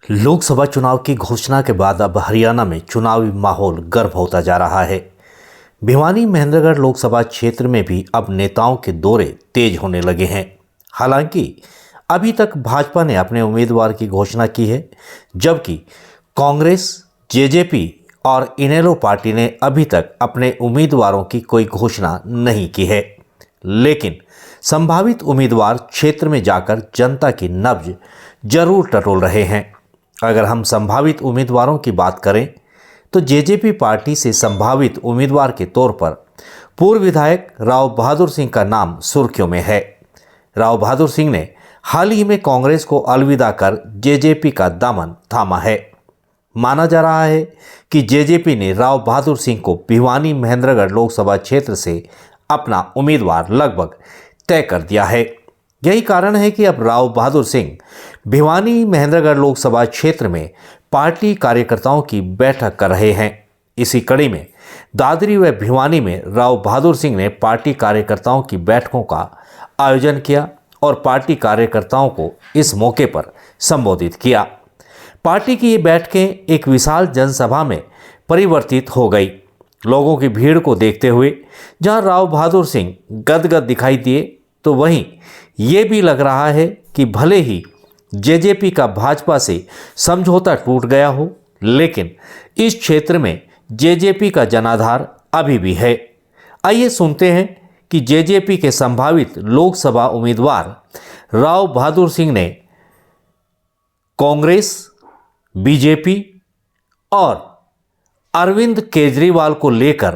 लोकसभा चुनाव की घोषणा के बाद अब हरियाणा में चुनावी माहौल गर्म होता जा रहा है। भिवानी महेंद्रगढ़ लोकसभा क्षेत्र में भी अब नेताओं के दौरे तेज होने लगे हैं। हालांकि अभी तक भाजपा ने अपने उम्मीदवार की घोषणा की है, जबकि कांग्रेस, जेजेपी और इनेलो पार्टी ने अभी तक अपने उम्मीदवारों की कोई घोषणा नहीं की है। लेकिन संभावित उम्मीदवार क्षेत्र में जाकर जनता की नब्ज जरूर टटोल रहे हैं। अगर हम संभावित उम्मीदवारों की बात करें तो जेजेपी पार्टी से संभावित उम्मीदवार के तौर पर पूर्व विधायक राव बहादुर सिंह का नाम सुर्खियों में है। राव बहादुर सिंह ने हाल ही में कांग्रेस को अलविदा कर जेजेपी का दामन थामा है। माना जा रहा है कि जेजेपी ने राव बहादुर सिंह को भिवानी महेंद्रगढ़ लोकसभा क्षेत्र से अपना उम्मीदवार लगभग तय कर दिया है। यही कारण है कि अब राव बहादुर सिंह भिवानी महेंद्रगढ़ लोकसभा क्षेत्र में पार्टी कार्यकर्ताओं की बैठक कर रहे हैं। इसी कड़ी में दादरी व भिवानी में राव बहादुर सिंह ने पार्टी कार्यकर्ताओं की बैठकों का आयोजन किया और पार्टी कार्यकर्ताओं को इस मौके पर संबोधित किया। पार्टी की ये बैठकें एक विशाल जनसभा में परिवर्तित हो गई। लोगों की भीड़ को देखते हुए जहां राव बहादुर सिंह गदगद दिखाई दिए, तो वहीं ये भी लग रहा है कि भले ही जेजेपी का भाजपा से समझौता टूट गया हो, लेकिन इस क्षेत्र में जेजेपी का जनाधार अभी भी है। आइए सुनते हैं कि जेजेपी के संभावित लोकसभा उम्मीदवार राव बहादुर सिंह ने कांग्रेस, बीजेपी और अरविंद केजरीवाल को लेकर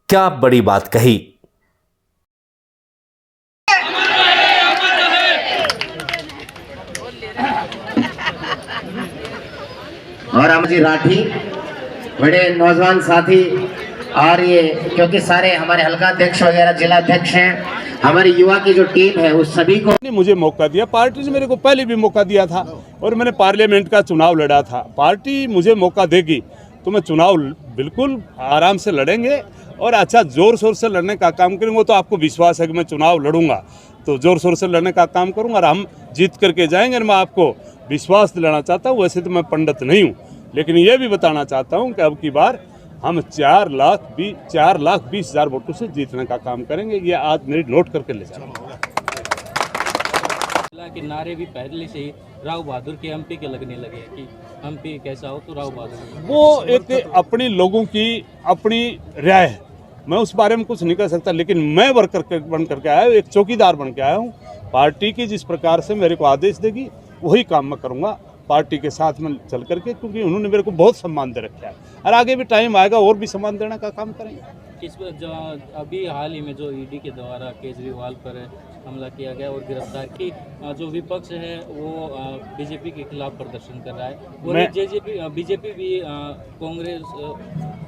क्या बड़ी बात कही। और अमजी राठी बड़े नौजवान साथी, और ये क्योंकि सारे हमारे हल्का अध्यक्ष वगैरह जिला अध्यक्ष हैं, हमारी युवा की जो टीम है उस सभी को मुझे मौका दिया। पार्टी ने मेरे को पहले भी मौका दिया था और मैंने पार्लियामेंट का चुनाव लड़ा था। पार्टी मुझे मौका देगी तो मैं चुनाव बिल्कुल आराम से लड़ेंगे और अच्छा जोर शोर से लड़ने का काम करेंगे। वो तो आपको विश्वास है कि मैं चुनाव लड़ूंगा तो जोर शोर से लड़ने का काम करूंगा और हम जीत करके जाएंगे। मैं आपको विश्वास दिलाना चाहता हूँ। वैसे तो मैं पंडित नहीं हूँ, लेकिन ये भी बताना चाहता हूँ कि अब की बार हम 4,20,000 वोटों से जीतने का काम करेंगे। ये आज मेरी नोट करके ले जाना। के नारे भी पहले से ही राव बहादुर के एमपी के लगने लगे कि एमपी कैसा हो तो राव बहादुर। वो एक अपनी लोगों की अपनी राय है, मैं उस बारे में कुछ नहीं कर सकता। लेकिन मैं वर्कर बन करके आया हूँ, एक चौकीदार बन के आया हूँ। पार्टी की जिस प्रकार से मेरे को आदेश देगी वही काम मैं करूँगा पार्टी के साथ में चल करके, क्योंकि उन्होंने मेरे को बहुत सम्मान दे रखा है और आगे भी टाइम आएगा और भी सम्मान देने का काम करेंगे। किस जो अभी हाल ही में जो ईडी के द्वारा केजरीवाल पर हमला किया गया और गिरफ्तार की, जो विपक्ष है वो बीजेपी के खिलाफ प्रदर्शन कर रहा है और बीजेपी भी कांग्रेस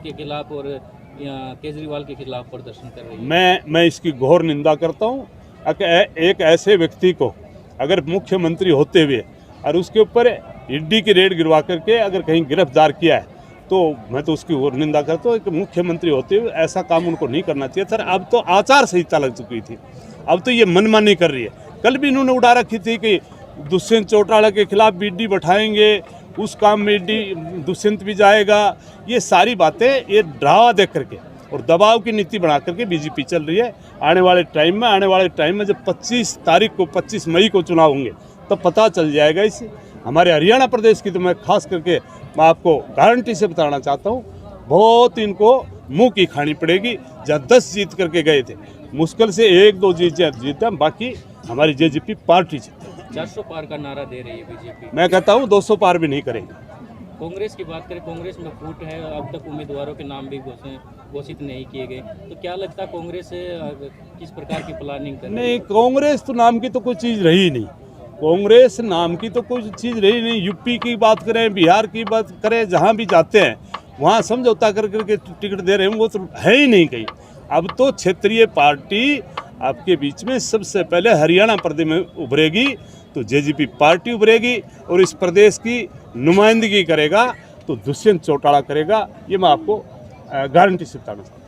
के खिलाफ और केजरीवाल के खिलाफ प्रदर्शन कर रही है। मैं इसकी घोर निंदा करता हूँ। एक ऐसे व्यक्ति को अगर मुख्यमंत्री होते हुए और उसके ऊपर ईडी की रेड गिरवा करके अगर कहीं गिरफ्तार किया है तो मैं तो उसकी और निंदा करता हूँ कि मुख्यमंत्री होते हुए ऐसा काम उनको नहीं करना चाहिए। सर अब तो आचार संहिता लग चुकी थी, अब तो ये मनमानी कर रही है। कल भी इन्होंने उड़ा रखी थी कि दुष्यंत चौटाला के खिलाफ भी ईडी बैठाएंगे, उस काम में ईडी दुष्यंत भी जाएगा। ये सारी बातें ये डरावा दे करके और दबाव की नीति बना करके बीजेपी चल रही है। आने वाले टाइम में जब 25 मई को चुनाव होंगे तो पता चल जाएगा। इसे हमारे हरियाणा प्रदेश की तो मैं खास करके मैं आपको गारंटी से बताना चाहता हूँ, बहुत इनको मुंह की खानी पड़ेगी। जब 10 जीत करके गए थे, मुश्किल से 1-2 जीता, बाकी हमारी जेजेपी पार्टी जीती। 400 पार का नारा दे रही है बीजेपी। मैं कहता हूँ 200 पार भी नहीं करेंगे। कांग्रेस की बात करें, कांग्रेस में फूट है, अब तक उम्मीदवारों के नाम भी घोषित नहीं किए गए, तो क्या लगता है कांग्रेस किस प्रकार की प्लानिंग कर रही है? नहीं, कांग्रेस तो नाम की तो कोई चीज़ रही नहीं। कांग्रेस नाम की तो कोई चीज़ रही नहीं। यूपी की बात करें, बिहार की बात करें, जहाँ भी जाते हैं वहाँ समझौता कर करके टिकट दे रहे हैं, वो तो है ही नहीं कहीं। अब तो क्षेत्रीय पार्टी आपके बीच में सबसे पहले हरियाणा प्रदेश में उभरेगी तो जेजेपी पार्टी उभरेगी और इस प्रदेश की नुमाइंदगी करेगा तो दुष्यंत चौटाला करेगा। ये मैं आपको गारंटी से बताना चाहता हूँ।